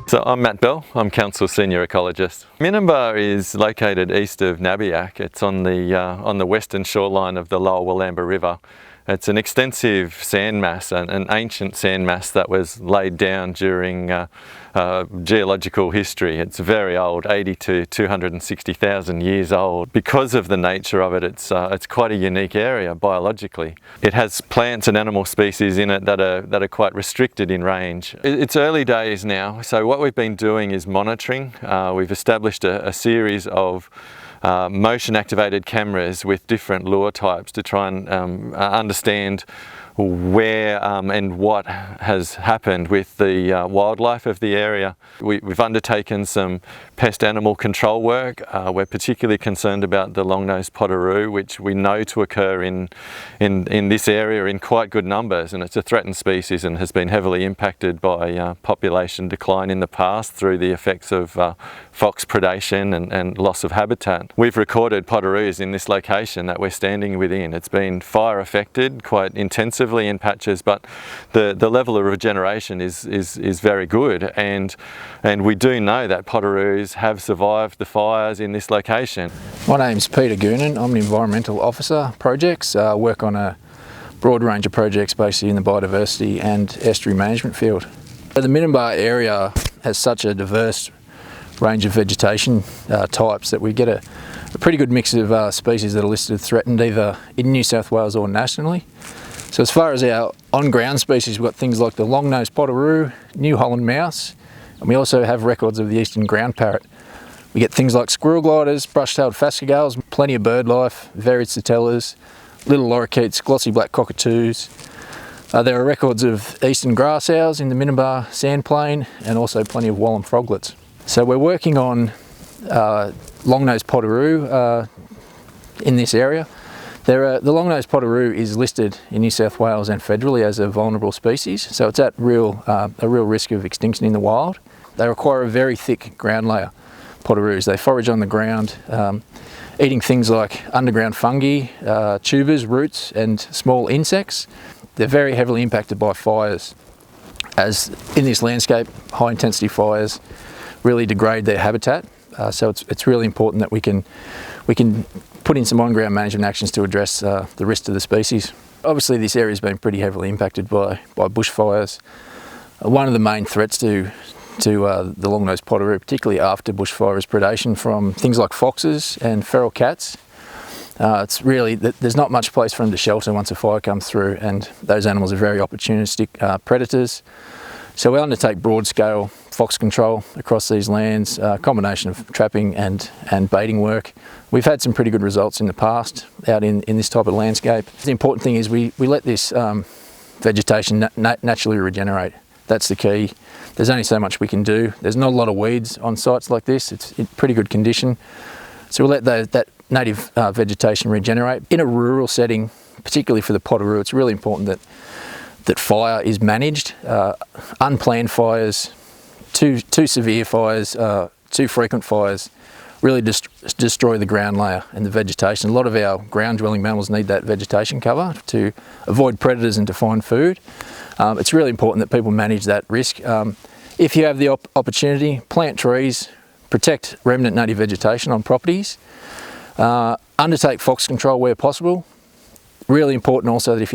So I'm Matt Bell, I'm Council Senior Ecologist. Minimbah is located east of Nabiac. It's on the western shoreline of the Lower Willamba River. It's an extensive sandmass, an ancient sandmass that was laid down during geological history. It's very old, 80 to 260,000 years old. Because of the nature of it, it's quite a unique area biologically. It has plants and animal species in it that are quite restricted in range. It's early days now, so what we've been doing is monitoring. We've established a series of motion activated cameras with different lure types to try and understand where and what has happened with the wildlife of the area. We've undertaken some pest animal control work. We're particularly concerned about the Long-nosed Potoroo, which we know to occur in this area in quite good numbers, and it's a threatened species and has been heavily impacted by population decline in the past through the effects of fox predation and loss of habitat. We've recorded Potoroos in this location that we're standing within. It's been fire affected quite intensively in patches, but the level of regeneration is very good, and we do know that Potoroos have survived the fires in this location. My name's Peter Goonan. I'm an Environmental Officer Projects. Work on a broad range of projects basically in the biodiversity and estuary management field. The Minimbah area has such a diverse range of vegetation types that we get a pretty good mix of species that are listed threatened either in New South Wales or nationally. So as far as our on-ground species, we've got things like the Long-nosed Potoroo, New Holland mouse, and we also have records of the eastern ground parrot. We get things like squirrel gliders, brush-tailed phascogales, plenty of bird life, varied satellas, little lorikeets, glossy black cockatoos. There are records of eastern grass owls in the Minimbah sandplain and also plenty of wallam froglets. So we're working on Long-nosed Potoroo in this area. The Long-nosed Potoroo is listed in New South Wales and federally as a vulnerable species, so it's at a real risk of extinction in the wild. They require a very thick ground layer, Potoroos. They forage on the ground, eating things like underground fungi, tubers, roots and small insects. They're very heavily impacted by fires, as in this landscape, high intensity fires really degrade their habitat. So it's really important that we can put in some on-ground management actions to address the risk to the species. Obviously this area has been pretty heavily impacted by bushfires. One of the main threats to the Long-nosed Potoroo, particularly after bushfire, is predation from things like foxes and feral cats. It's really, there's not much place for them to shelter once a fire comes through, and those animals are very opportunistic predators. So we undertake broad-scale fox control across these lands, a combination of trapping and baiting work. We've had some pretty good results in the past out in this type of landscape. The important thing is we let this vegetation naturally regenerate. That's the key. There's only so much we can do. There's not a lot of weeds on sites like this. It's in pretty good condition. So we'll let that native vegetation regenerate. In a rural setting, particularly for the Potoroo, it's really important that fire is managed. Unplanned fires, too severe fires, too frequent fires really destroy the ground layer and the vegetation. A lot of our ground dwelling mammals need that vegetation cover to avoid predators and to find food. It's really important that people manage that risk. If you have the opportunity, plant trees, protect remnant native vegetation on properties, undertake fox control where possible. Really important also that if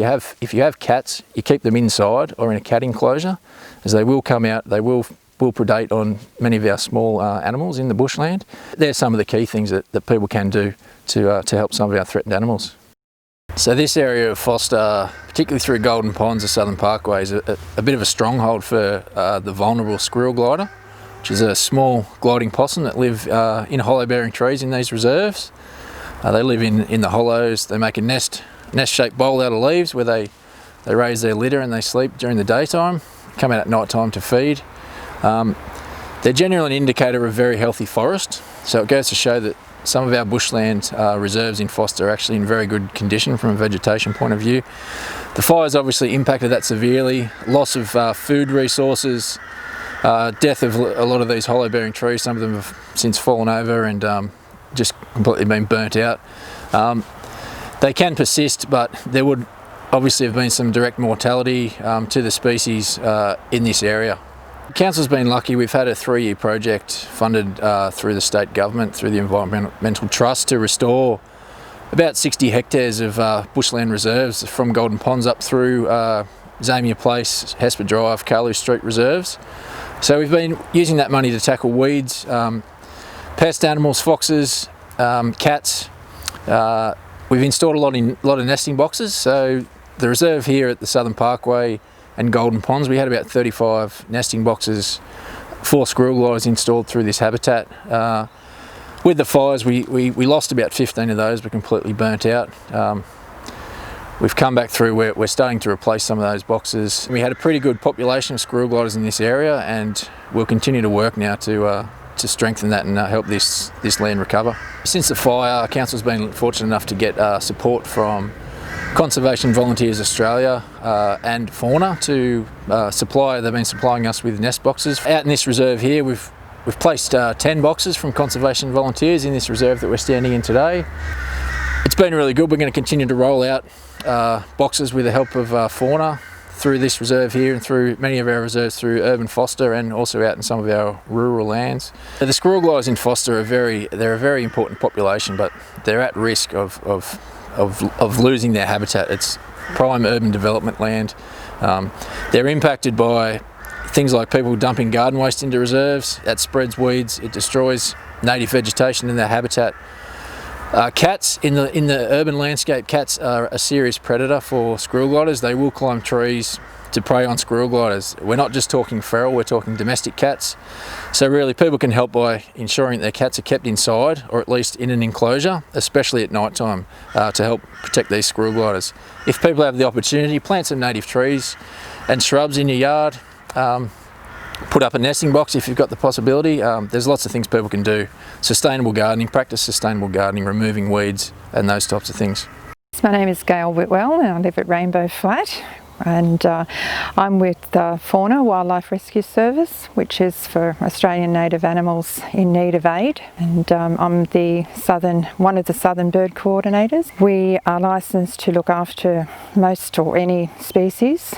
you have cats, you keep them inside or in a cat enclosure, as they will come out, they will predate on many of our small animals in the bushland. They're some of the key things that people can do to help some of our threatened animals. So this area of Foster, particularly through Golden Ponds or Southern Parkway, is a bit of a stronghold for the vulnerable Squirrel Glider, which is a small gliding possum that live in hollow-bearing trees in these reserves. They live in the hollows. They make a nest-shaped bowl out of leaves where they raise their litter and they sleep during the daytime, come out at night time to feed. They're generally an indicator of very healthy forest, so it goes to show that some of our bushland reserves in Foster are actually in very good condition from a vegetation point of view. The fires obviously impacted that severely, loss of food resources, death of a lot of these hollow-bearing trees. Some of them have since fallen over and just completely been burnt out. They can persist, but there would obviously have been some direct mortality to the species in this area. Council's been lucky. We've had a 3-year project funded through the state government, through the Environmental Trust, to restore about 60 hectares of bushland reserves from Golden Ponds up through Zamia Place, Hesper Drive, Carlu Street reserves. So we've been using that money to tackle weeds, pest animals, foxes, cats. We've installed a lot of nesting boxes. So the reserve here at the Southern Parkway and Golden Ponds, we had about 35 nesting boxes, 4 squirrel gliders installed through this habitat. With the fires, we lost about 15 of those, were completely burnt out. We've come back through, we're starting to replace some of those boxes. We had a pretty good population of squirrel gliders in this area, and we'll continue to work now to strengthen that and help this land recover. Since the fire, Council's been fortunate enough to get support from Conservation Volunteers Australia and FAWNA to they've been supplying us with nest boxes. Out in this reserve here, we've placed 10 boxes from Conservation Volunteers in this reserve that we're standing in today. It's been really good. We're going to continue to roll out boxes with the help of FAWNA through this reserve here and through many of our reserves through urban foster and also out in some of our rural lands. The squirrel gliders in foster they're a very important population, but they're at risk of losing their habitat. It's prime urban development land. They're impacted by things like people dumping garden waste into reserves. That spreads weeds, it destroys native vegetation in their habitat. Cats in the urban landscape, cats are a serious predator for squirrel gliders. They will climb trees to prey on squirrel gliders. We're not just talking feral, we're talking domestic cats. So really people can help by ensuring that their cats are kept inside or at least in an enclosure, especially at night time, to help protect these squirrel gliders. If people have the opportunity, plant some native trees and shrubs in your yard. Put up a nesting box if you've got the possibility. There's lots of things people can do. Sustainable gardening, practice sustainable gardening, removing weeds and those types of things. My name is Gail Whitwell and I live at Rainbow Flat, and I'm with FAWNA Wildlife Rescue Service, which is for Australian native animals in need of aid, and I'm one of the southern bird coordinators. We are licensed to look after most or any species,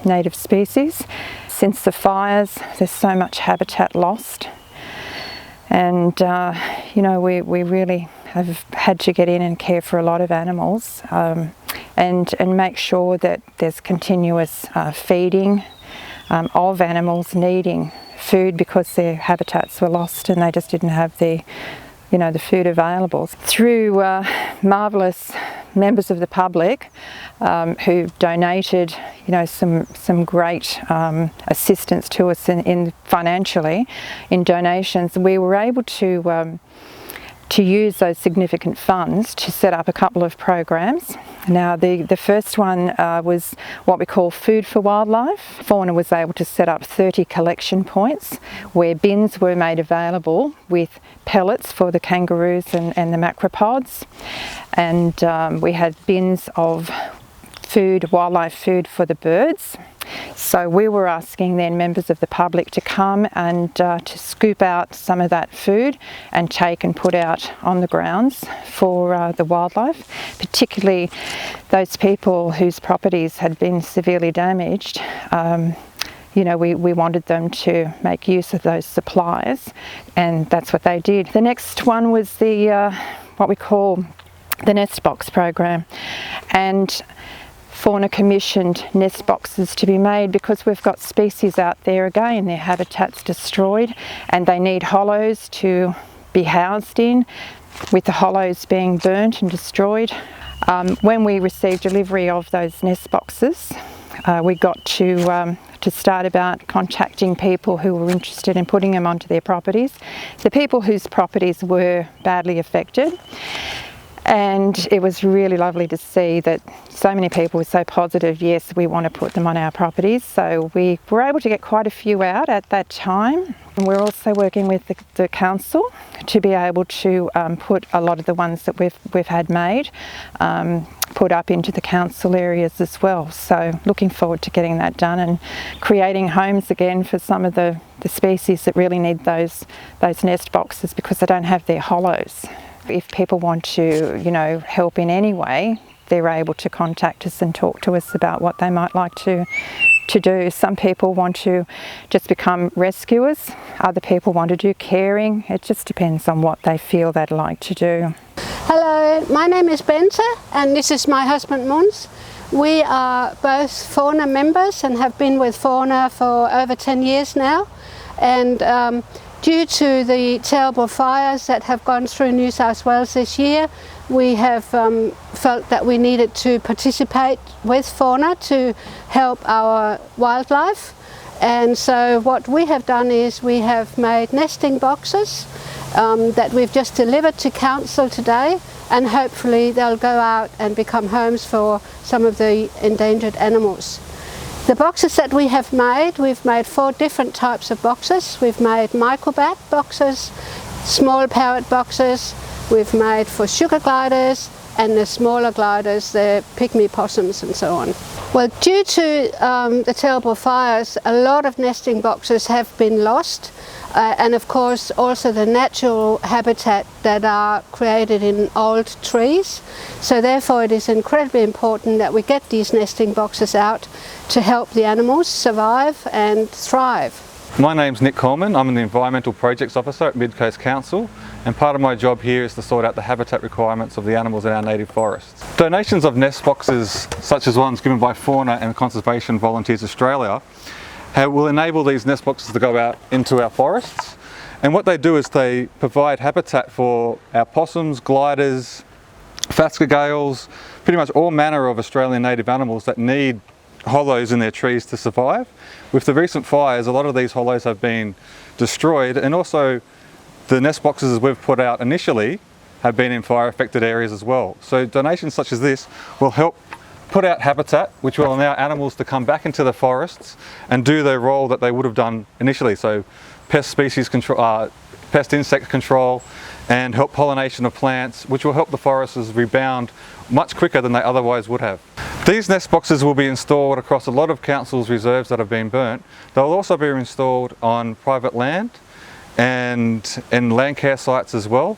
native species. Since the fires, there's so much habitat lost, and we really have had to get in and care for a lot of animals, and make sure that there's continuous feeding of animals needing food because their habitats were lost and they just didn't have the food available. Through marvellous members of the public who donated some great assistance to us in financially in donations, we were able to use those significant funds to set up a couple of programs. Now the first one was what we call Food for Wildlife. FAWNA was able to set up 30 collection points where bins were made available with pellets for the kangaroos and the macropods, and we had bins of food, wildlife food for the birds. So we were asking then members of the public to come and to scoop out some of that food and take and put out on the grounds for the wildlife, particularly those people whose properties had been severely damaged. We wanted them to make use of those supplies, and that's what they did. The next one was the what we call the nest box program, and FAWNA commissioned nest boxes to be made because we've got species out there, again, their habitat's destroyed and they need hollows to be housed in, with the hollows being burnt and destroyed. When we received delivery of those nest boxes, we got to start about contacting people who were interested in putting them onto their properties, the people whose properties were badly affected. And it was really lovely to see that so many people were so positive, yes, we want to put them on our properties. So we were able to get quite a few out at that time. And we're also working with the council to be able to put a lot of the ones that we've had made put up into the council areas as well. So looking forward to getting that done and creating homes again for some of the species that really need those nest boxes because they don't have their hollows. If people want to, help in any way, they're able to contact us and talk to us about what they might like to to do. Some people want to just become rescuers, other people want to do caring. It just depends on what they feel they'd like to do. Hello, my name is Bente and this is my husband Mons. We are both FAWNA members and have been with FAWNA for over 10 years now, and due to the terrible fires that have gone through New South Wales this year, we have felt that we needed to participate with FAWNA to help our wildlife. And so what we have done is we have made nesting boxes that we've just delivered to Council today, and hopefully they'll go out and become homes for some of the endangered animals. The boxes that we have made, we've made 4 different types of boxes. We've made microbat boxes, small parrot boxes, we've made for sugar gliders, and the smaller gliders, the pygmy possums and so on. Well, due to the terrible fires, a lot of nesting boxes have been lost, and of course also the natural habitat that are created in old trees. So therefore it is incredibly important that we get these nesting boxes out to help the animals survive and thrive. My name's Nick Coleman. I'm the Environmental Projects Officer at MidCoast Council, and part of my job here is to sort out the habitat requirements of the animals in our native forests. Donations of nest boxes, such as ones given by FAWNA and Conservation Volunteers Australia, will enable these nest boxes to go out into our forests. And what they do is they provide habitat for our possums, gliders, phascogales, pretty much all manner of Australian native animals that need hollows in their trees to survive. With the recent fires, a lot of these hollows have been destroyed, and also the nest boxes we've put out initially have been in fire affected areas as well. So donations such as this will help put out habitat which will allow animals to come back into the forests and do their role that they would have done initially. So pest species control, pest insect control, and help pollination of plants, which will help the forests rebound much quicker than they otherwise would have. These nest boxes will be installed across a lot of councils' reserves that have been burnt. They'll also be installed on private land and in land care sites as well.